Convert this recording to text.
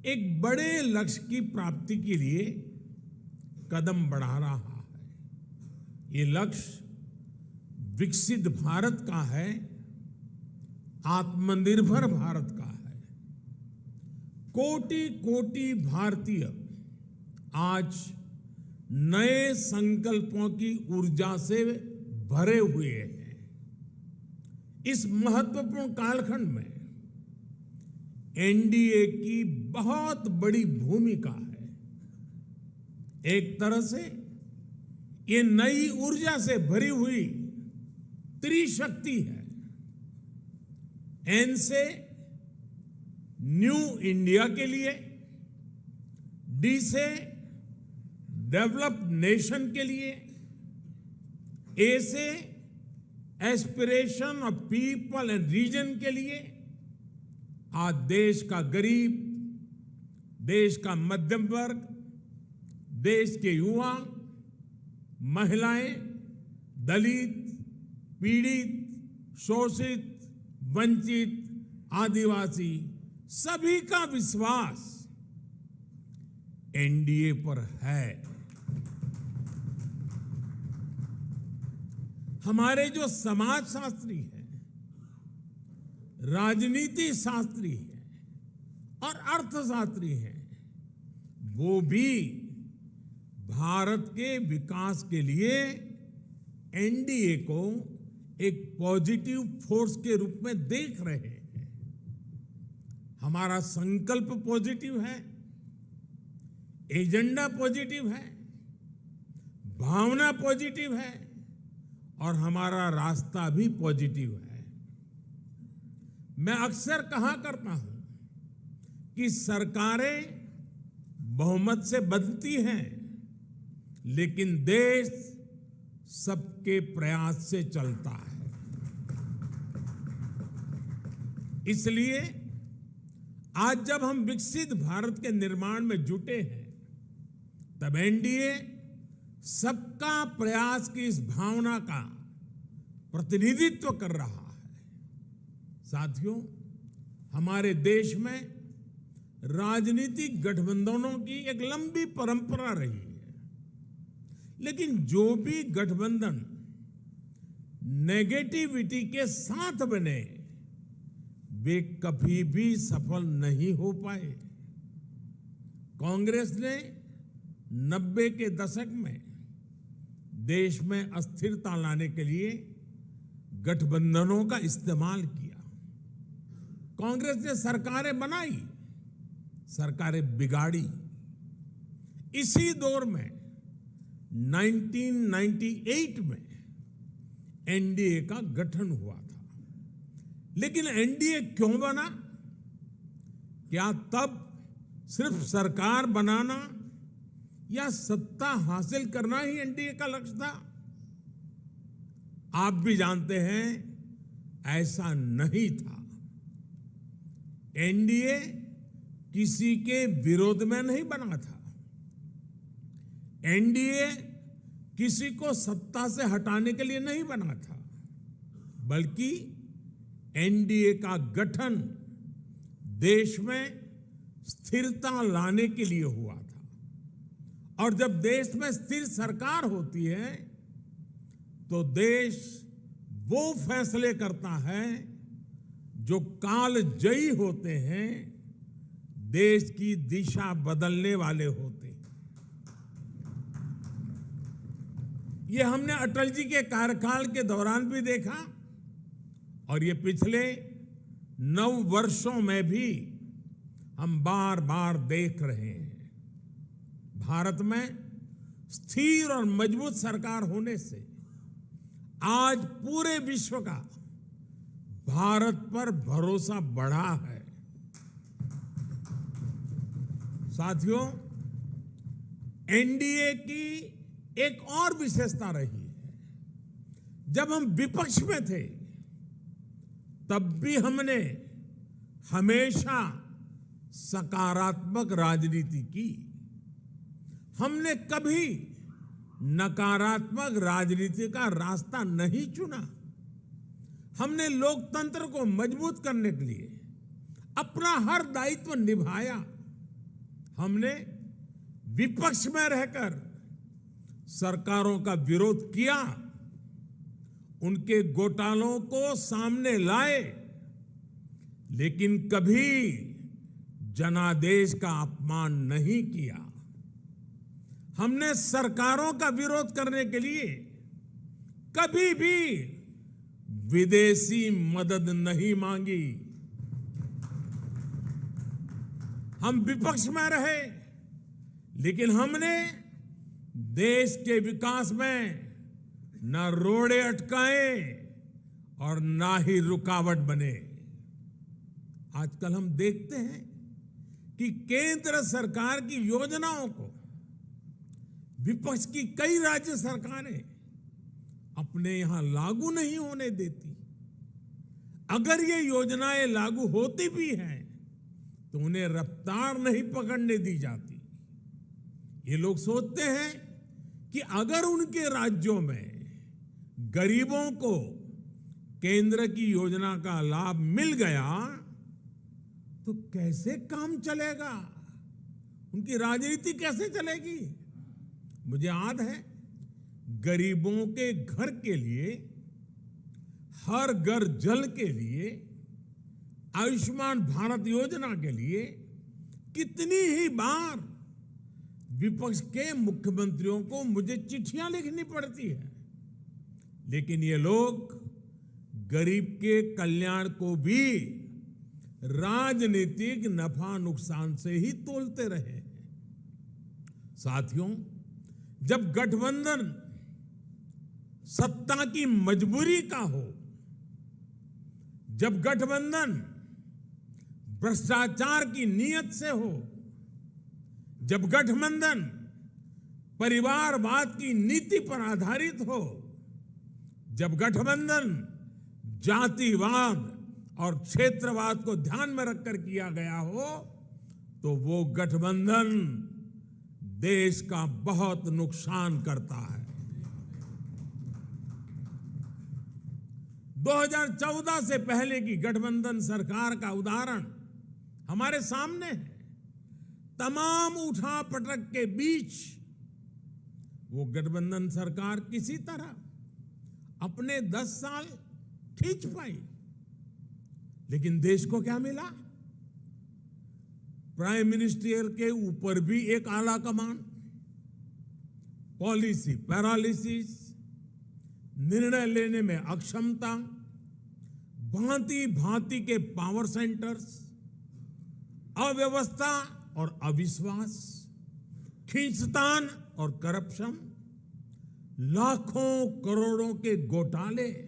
एक बड़े लक्ष्य की प्राप्ति के लिए कदम बढ़ा रहा है। ये लक्ष्य विकसित भारत का है, आत्मनिर्भर भारत का है। कोटि कोटि भारतीय आज नए संकल्पों की ऊर्जा से भरे हुए हैं। इस महत्वपूर्ण कालखंड में एनडीए की बहुत बड़ी भूमिका है। एक तरह से ये नई ऊर्जा से भरी हुई त्रिशक्ति है। एन से न्यू इंडिया के लिए, डी से डेवलप्ड नेशन के लिए, ए से aspiration of people and region के लिए। आज देश का गरीब, देश का मध्यम वर्ग, देश के युवा, महिलाएं, दलित, पीड़ित, शोषित, वंचित, आदिवासी सभी का विश्वास एनडीए पर है। हमारे जो समाजशास्त्री हैं, राजनीति शास्त्री हैं और अर्थशास्त्री हैं, वो भी भारत के विकास के लिए एनडीए को एक पॉजिटिव फोर्स के रूप में देख रहे हैं। हमारा संकल्प पॉजिटिव है, एजेंडा पॉजिटिव है, भावना पॉजिटिव है और हमारा रास्ता भी पॉजिटिव है। मैं अक्सर कहा करता हूं कि सरकारें बहुमत से बनती हैं, लेकिन देश सबके प्रयास से चलता है। इसलिए आज जब हम विकसित भारत के निर्माण में जुटे हैं, तब एनडीए सबका प्रयास की इस भावना का प्रतिनिधित्व कर रहा है। साथियों, हमारे देश में राजनीतिक गठबंधनों की एक लंबी परंपरा रही है, लेकिन जो भी गठबंधन नेगेटिविटी के साथ बने, वे कभी भी सफल नहीं हो पाए। कांग्रेस ने 90 के दशक में देश में अस्थिरता लाने के लिए गठबंधनों का इस्तेमाल किया। कांग्रेस ने सरकारें बनाई, सरकारें बिगाड़ी। इसी दौर में 1998 में एनडीए का गठन हुआ था। लेकिन एनडीए क्यों बना? क्या तब सिर्फ सरकार बनाना या सत्ता हासिल करना ही एनडीए का लक्ष्य था? आप भी जानते हैं, ऐसा नहीं था। एनडीए किसी के विरोध में नहीं बना था। एनडीए किसी को सत्ता से हटाने के लिए नहीं बना था, बल्कि एनडीए का गठन देश में स्थिरता लाने के लिए हुआ था। और जब देश में स्थिर सरकार होती है, तो देश वो फैसले करता है जो कालजयी होते हैं, देश की दिशा बदलने वाले होते हैं। ये हमने अटल जी के कार्यकाल के दौरान भी देखा और ये पिछले 9 वर्षों में भी हम बार बार देख रहे हैं। भारत में स्थिर और मजबूत सरकार होने से आज पूरे विश्व का भारत पर भरोसा बढ़ा है। साथियों, एनडीए की एक और विशेषता रही है। जब हम विपक्ष में थे, तब भी हमने हमेशा सकारात्मक राजनीति की। हमने कभी नकारात्मक राजनीति का रास्ता नहीं चुना। हमने लोकतंत्र को मजबूत करने के लिए अपना हर दायित्व निभाया। हमने विपक्ष में रहकर सरकारों का विरोध किया, उनके घोटालों को सामने लाए, लेकिन कभी जनादेश का अपमान नहीं किया। हमने सरकारों का विरोध करने के लिए कभी भी विदेशी मदद नहीं मांगी। हम विपक्ष में रहे, लेकिन हमने देश के विकास में न रोड़े अटकाए और ना ही रुकावट बने। आजकल हम देखते हैं कि केंद्र सरकार की योजनाओं को विपक्ष की कई राज्य सरकारें अपने यहां लागू नहीं होने देती। अगर ये योजनाएं लागू होती भी हैं तो उन्हें रफ्तार नहीं पकड़ने दी जाती। ये लोग सोचते हैं कि अगर उनके राज्यों में गरीबों को केंद्र की योजना का लाभ मिल गया तो कैसे काम चलेगा, उनकी राजनीति कैसे चलेगी। मुझे याद है, गरीबों के घर के लिए, हर घर जल के लिए, आयुष्मान भारत योजना के लिए कितनी ही बार विपक्ष के मुख्यमंत्रियों को मुझे चिट्ठियां लिखनी पड़ती है, लेकिन ये लोग गरीब के कल्याण को भी राजनीतिक नफा नुकसान से ही तोलते रहे हैं। साथियों, जब गठबंधन सत्ता की मजबूरी का हो, जब गठबंधन भ्रष्टाचार की नीयत से हो, जब गठबंधन परिवारवाद की नीति पर आधारित हो, जब गठबंधन जातिवाद और क्षेत्रवाद को ध्यान में रखकर किया गया हो, तो वो गठबंधन देश का बहुत नुकसान करता है। 2014 से पहले की गठबंधन सरकार का उदाहरण हमारे सामने है। तमाम उठापटक के बीच वो गठबंधन सरकार किसी तरह अपने 10 साल खींच पाई, लेकिन देश को क्या मिला? प्राइम मिनिस्टर के ऊपर भी एक आला कमान, पॉलिसी पैरालिसिस, निर्णय लेने में अक्षमता, भांति भांति के पावर सेंटर्स, अव्यवस्था और अविश्वास, खींचतान और करप्शन, लाखों करोड़ों के घोटाले।